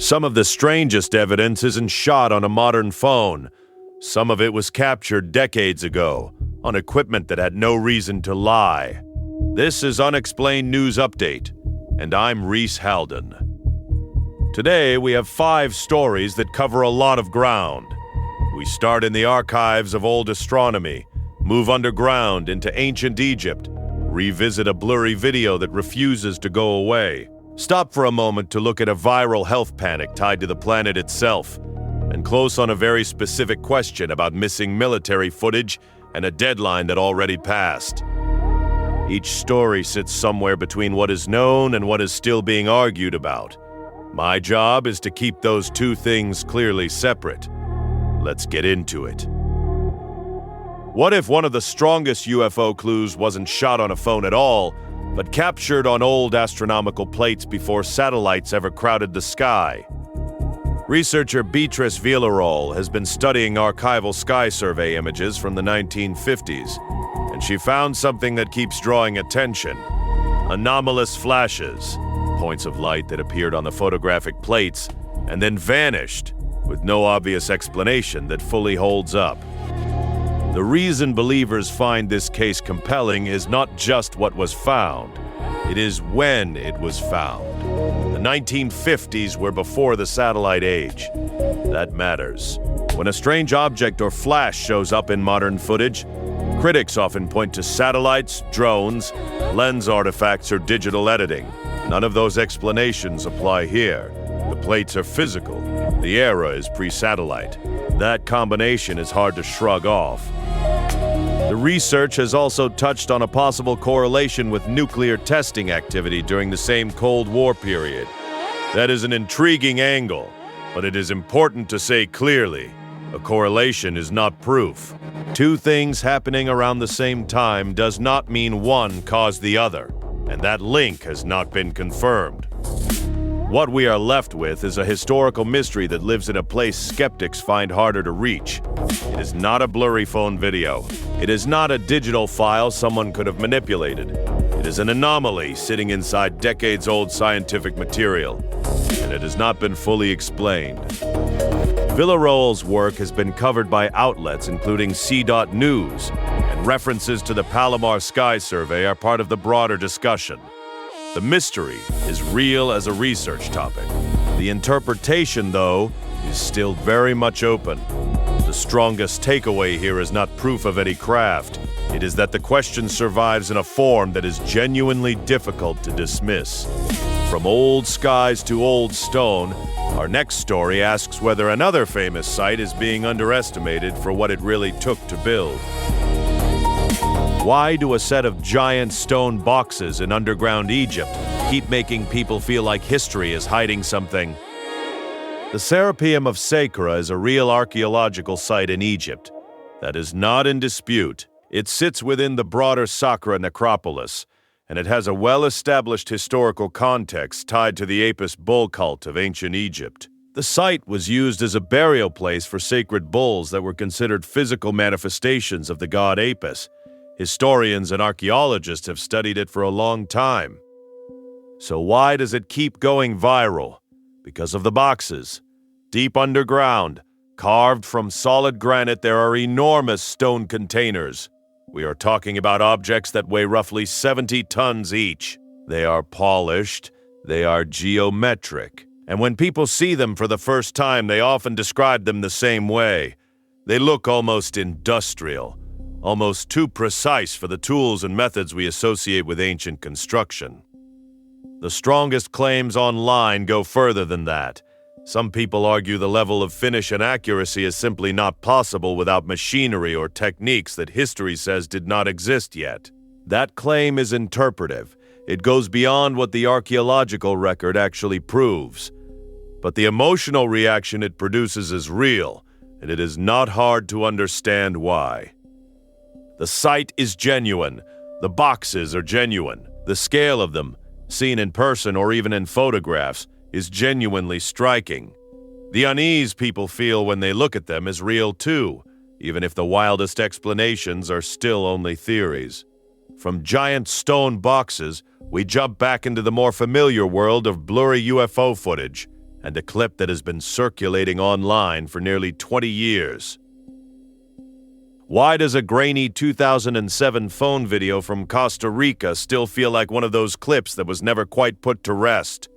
Some of the strangest evidence isn't shot on a modern phone. Some of it was captured decades ago, on equipment that had no reason to lie. This is Unexplained News Update, and I'm Reese Halden. Today, we have 5 stories that cover a lot of ground. We start in the archives of old astronomy, move underground into ancient Egypt, revisit a blurry video that refuses to go away, stop for a moment to look at a viral health panic tied to the planet itself, and close on a very specific question about missing military footage and a deadline that already passed. Each story sits somewhere between what is known and what is still being argued about. My job is to keep those two things clearly separate. Let's get into it. What if one of the strongest UFO clues wasn't shot on a phone at all, but captured on old astronomical plates before satellites ever crowded the sky? Researcher Beatriz Villarroel has been studying archival sky survey images from the 1950s, and she found something that keeps drawing attention: anomalous flashes, points of light that appeared on the photographic plates and then vanished, with no obvious explanation that fully holds up. The reason believers find this case compelling is not just what was found, it is when it was found. The 1950s were before the satellite age. That matters. When a strange object or flash shows up in modern footage, critics often point to satellites, drones, lens artifacts, or digital editing. None of those explanations apply here. The plates are physical. The era is pre-satellite. That combination is hard to shrug off. The research has also touched on a possible correlation with nuclear testing activity during the same Cold War period. That is an intriguing angle, but it is important to say clearly, a correlation is not proof. Two things happening around the same time does not mean one caused the other, and that link has not been confirmed. What we are left with is a historical mystery that lives in a place skeptics find harder to reach. It is not a blurry phone video. It is not a digital file someone could have manipulated. It is an anomaly sitting inside decades-old scientific material, and it has not been fully explained. Villarroel's work has been covered by outlets including C.News, and references to the Palomar Sky Survey are part of the broader discussion. The mystery is real as a research topic. The interpretation, though, is still very much open. The strongest takeaway here is not proof of any craft. It is that the question survives in a form that is genuinely difficult to dismiss. From old skies to old stone, our next story asks whether another famous site is being underestimated for what it really took to build. Why do a set of giant stone boxes in underground Egypt keep making people feel like history is hiding something? The Serapeum of Saqqara is a real archaeological site in Egypt. That is not in dispute. It sits within the broader Saqqara necropolis, and it has a well-established historical context tied to the Apis bull cult of ancient Egypt. The site was used as a burial place for sacred bulls that were considered physical manifestations of the god Apis. Historians and archaeologists have studied it for a long time. So why does it keep going viral? Because of the boxes. Deep underground, carved from solid granite, there are enormous stone containers. We are talking about objects that weigh roughly 70 tons each. They are polished, they are geometric, and when people see them for the first time, they often describe them the same way. They look almost industrial. Almost too precise for the tools and methods we associate with ancient construction. The strongest claims online go further than that. Some people argue the level of finish and accuracy is simply not possible without machinery or techniques that history says did not exist yet. That claim is interpretive. It goes beyond what the archaeological record actually proves. But the emotional reaction it produces is real, and it is not hard to understand why. The site is genuine. The boxes are genuine. The scale of them, seen in person or even in photographs, is genuinely striking. The unease people feel when they look at them is real too, even if the wildest explanations are still only theories. From giant stone boxes, we jump back into the more familiar world of blurry UFO footage, and a clip that has been circulating online for nearly 20 years. Why does a grainy 2007 phone video from Costa Rica still feel like one of those clips that was never quite put to rest?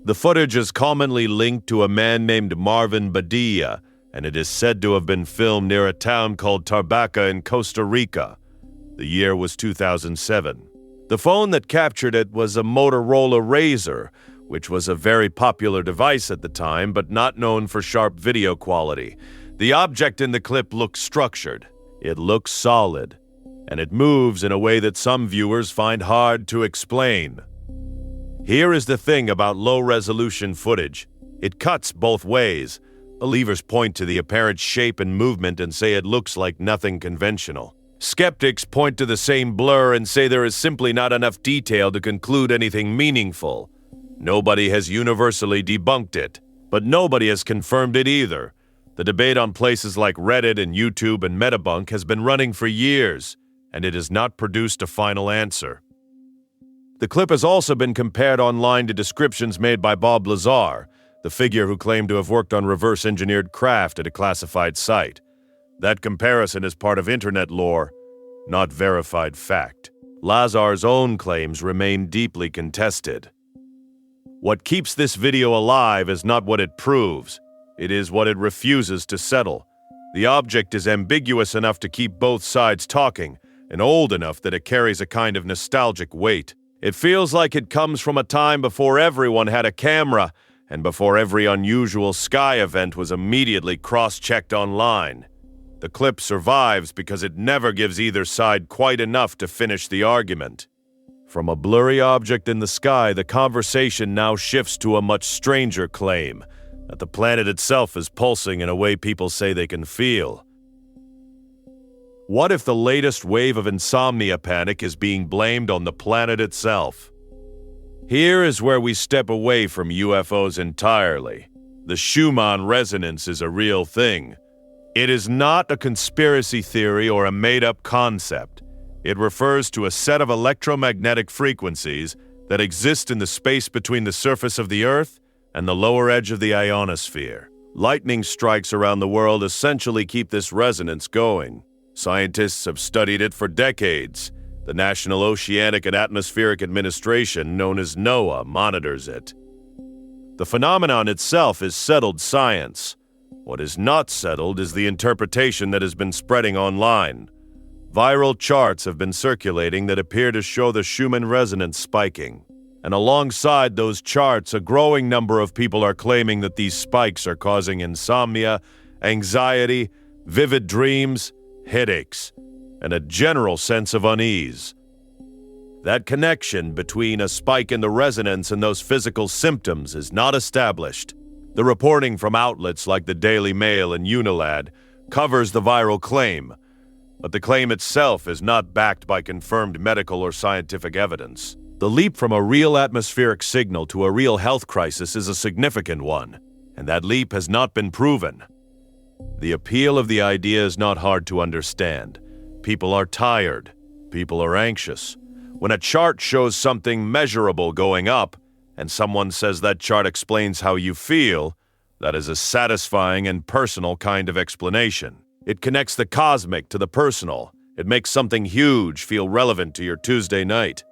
The footage is commonly linked to a man named Marvin Badilla, and it is said to have been filmed near a town called Tarbaca in Costa Rica. The year was 2007. The phone that captured it was a Motorola Razr, which was a very popular device at the time, but not known for sharp video quality. The object in the clip looks structured, it looks solid, and it moves in a way that some viewers find hard to explain. Here is the thing about low-resolution footage. It cuts both ways. Believers point to the apparent shape and movement and say it looks like nothing conventional. Skeptics point to the same blur and say there is simply not enough detail to conclude anything meaningful. Nobody has universally debunked it, but nobody has confirmed it either. The debate on places like Reddit and YouTube and Metabunk has been running for years, and it has not produced a final answer. The clip has also been compared online to descriptions made by Bob Lazar, the figure who claimed to have worked on reverse-engineered craft at a classified site. That comparison is part of internet lore, not verified fact. Lazar's own claims remain deeply contested. What keeps this video alive is not what it proves, it is what it refuses to settle. The object is ambiguous enough to keep both sides talking, and old enough that it carries a kind of nostalgic weight. It feels like it comes from a time before everyone had a camera, and before every unusual sky event was immediately cross-checked online. The clip survives because it never gives either side quite enough to finish the argument. From a blurry object in the sky, the conversation now shifts to a much stranger claim, that the planet itself is pulsing in a way people say they can feel. What if the latest wave of insomnia panic is being blamed on the planet itself? Here is where we step away from UFOs entirely. The Schumann resonance is a real thing. It is not a conspiracy theory or a made-up concept. It refers to a set of electromagnetic frequencies that exist in the space between the surface of the Earth and the lower edge of the ionosphere. Lightning strikes around the world essentially keep this resonance going. Scientists have studied it for decades. The National Oceanic and Atmospheric Administration, known as NOAA, monitors it. The phenomenon itself is settled science. What is not settled is the interpretation that has been spreading online. Viral charts have been circulating that appear to show the Schumann resonance spiking. And alongside those charts, a growing number of people are claiming that these spikes are causing insomnia, anxiety, vivid dreams, headaches, and a general sense of unease. That connection between a spike in the resonance and those physical symptoms is not established. The reporting from outlets like the Daily Mail and Unilad covers the viral claim, but the claim itself is not backed by confirmed medical or scientific evidence. The leap from a real atmospheric signal to a real health crisis is a significant one, and that leap has not been proven. The appeal of the idea is not hard to understand. People are tired. People are anxious. When a chart shows something measurable going up, and someone says that chart explains how you feel, that is a satisfying and personal kind of explanation. It connects the cosmic to the personal. It makes something huge feel relevant to your Tuesday night.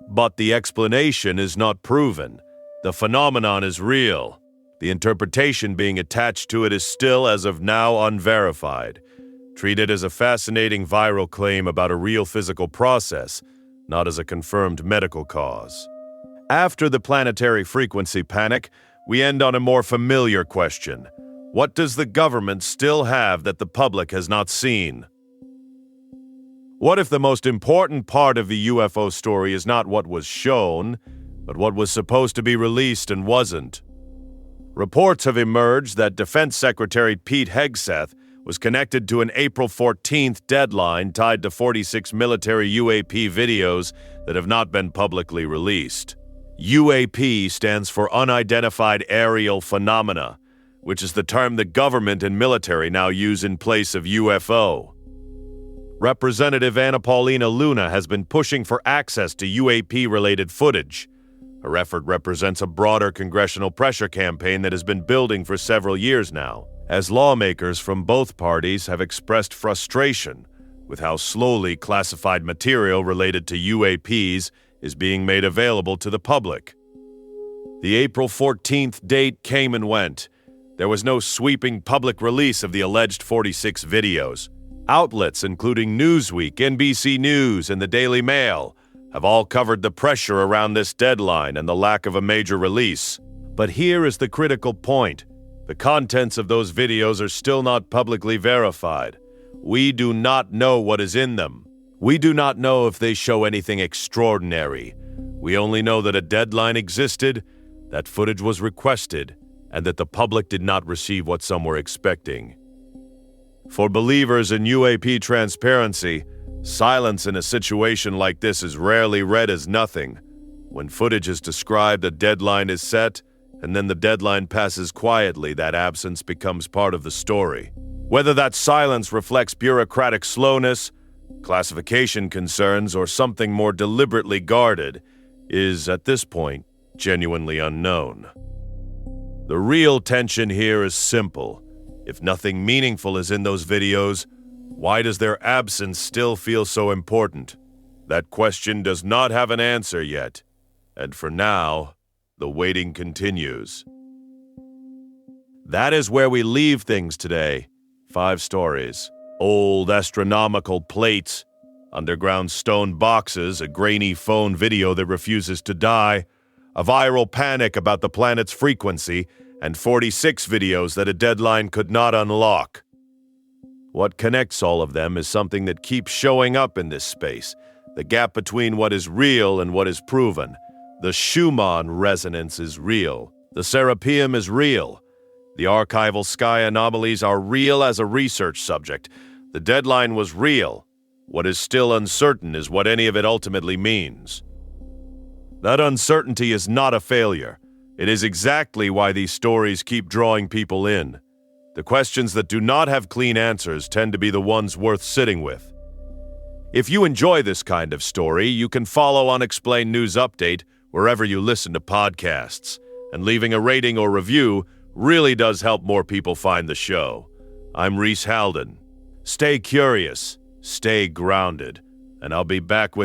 But the explanation is not proven. The phenomenon is real. The interpretation being attached to it is still, as of now, unverified. Treat it as a fascinating viral claim about a real physical process, not as a confirmed medical cause. After the planetary frequency panic, we end on a more familiar question. What does the government still have that the public has not seen? What if the most important part of the UFO story is not what was shown, but what was supposed to be released and wasn't? Reports have emerged that Defense Secretary Pete Hegseth was connected to an April 14th deadline tied to 46 military UAP videos that have not been publicly released. UAP stands for Unidentified Aerial Phenomena, which is the term the government and military now use in place of UFO. Representative Anna Paulina Luna has been pushing for access to UAP-related footage. Her effort represents a broader congressional pressure campaign that has been building for several years now, as lawmakers from both parties have expressed frustration with how slowly classified material related to UAPs is being made available to the public. The April 14th date came and went. There was no sweeping public release of the alleged 46 videos. Outlets including Newsweek, NBC News, and the Daily Mail have all covered the pressure around this deadline and the lack of a major release. But here is the critical point. The contents of those videos are still not publicly verified. We do not know what is in them. We do not know if they show anything extraordinary. We only know that a deadline existed, that footage was requested, and that the public did not receive what some were expecting. For believers in UAP transparency, silence in a situation like this is rarely read as nothing. When footage is described, a deadline is set, and then the deadline passes quietly, that absence becomes part of the story. Whether that silence reflects bureaucratic slowness, classification concerns, or something more deliberately guarded is, at this point, genuinely unknown. The real tension here is simple. If nothing meaningful is in those videos, why does their absence still feel so important? That question does not have an answer yet, and for now, the waiting continues. That is where we leave things today. 5 stories. Old astronomical plates, underground stone boxes, a grainy phone video that refuses to die, a viral panic about the planet's frequency, and 46 videos that a deadline could not unlock. What connects all of them is something that keeps showing up in this space, the gap between what is real and what is proven. The Schumann resonance is real. The Serapeum is real. The archival sky anomalies are real as a research subject. The deadline was real. What is still uncertain is what any of it ultimately means. That uncertainty is not a failure. It is exactly why these stories keep drawing people in. The questions that do not have clean answers tend to be the ones worth sitting with. If you enjoy this kind of story, you can follow Unexplained News Update wherever you listen to podcasts, and leaving a rating or review really does help more people find the show. I'm Reese Halden. Stay curious, stay grounded, and I'll be back with